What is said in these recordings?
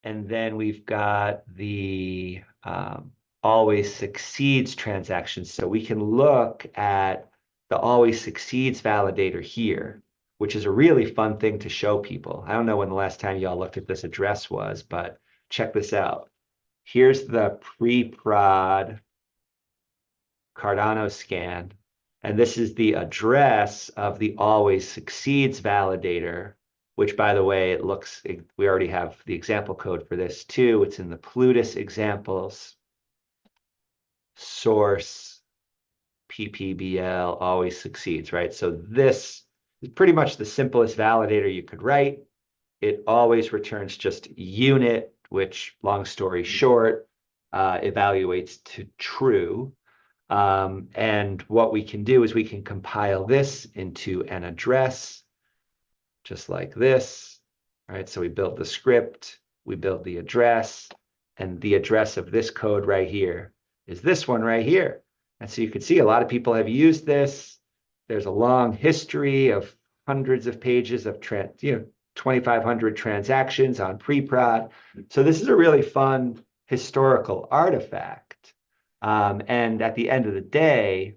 And then we've got the always succeeds transaction. So we can look at the always succeeds validator here, which is a really fun thing to show people. I don't know when the last time y'all looked at this address was, but check this out. Here's the pre-prod Cardano scan, and this is the address of the always succeeds validator, which, by the way, we already have the example code for this too. It's in the Plutus examples. Source PPBL always succeeds, right? So this is pretty much the simplest validator you could write. It always returns just unit, which, long story short, evaluates to true. And what we can do is we can compile this into an address, just like this, right? So we build the script, we build the address, and the address of this code right here is this one right here. And so you can see a lot of people have used this. There's a long history of hundreds of pages of 2,500 transactions on pre-prod. So this is a really fun historical artifact. And at the end of the day,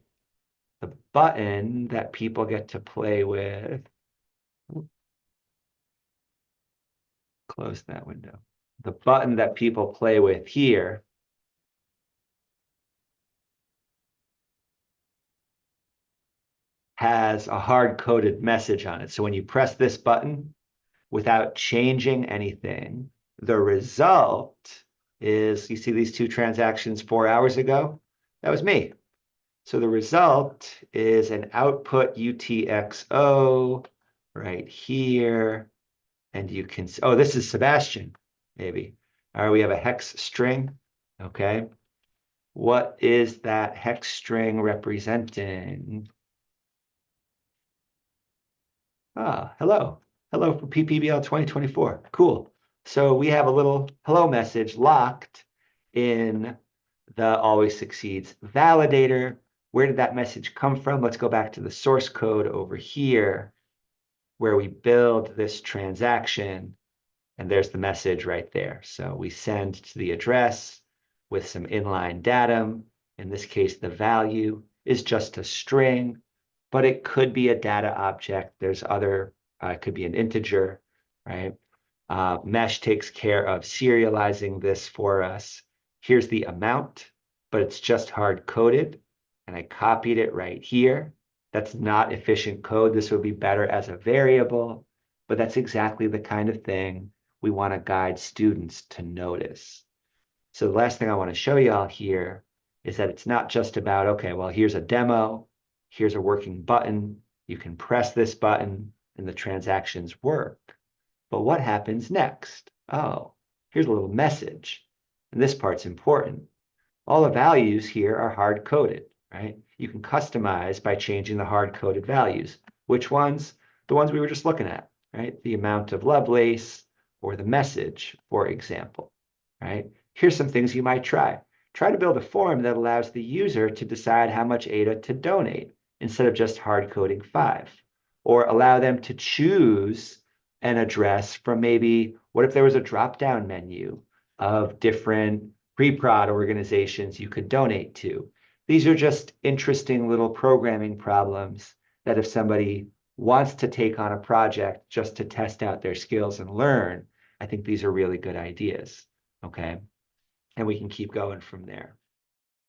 the button that people get to play with, close that window. The button that people play with here has a hard-coded message on it. So when you press this button without changing anything, the result is, you see these two transactions 4 hours ago? That was me. So the result is an output UTXO right here. And you can, oh, this is Sebastian, maybe. All right, we have a hex string, okay? What is that hex string representing? Ah, hello. Hello for PPBL 2024. Cool. So we have a little hello message locked in the always succeeds validator. Where did that message come from? Let's go back to the source code over here where we build this transaction, and there's the message right there. So we send to the address with some inline datum. In this case, the value is just a string, but it could be a data object. There's other, it could be an integer, right? Mesh takes care of serializing this for us. Here's the amount, but it's just hard-coded, and I copied it right here. That's not efficient code. This would be better as a variable, but that's exactly the kind of thing we want to guide students to notice. So the last thing I want to show y'all here is that it's not just about, okay, well, here's a demo, here's a working button, you can press this button and the transactions work. But what happens next? Oh, here's a little message. And this part's important. All the values here are hard-coded, right? You can customize by changing the hard-coded values. Which ones? The ones we were just looking at, right? The amount of Lovelace or the message, for example, right? Here's some things you might try. Try to build a form that allows the user to decide how much ADA to donate instead of just hard-coding 5. Or allow them to choose an address from maybe, what if there was a drop-down menu of different pre-prod organizations you could donate to? These are just interesting little programming problems that if somebody wants to take on a project just to test out their skills and learn, I think these are really good ideas, okay? And we can keep going from there.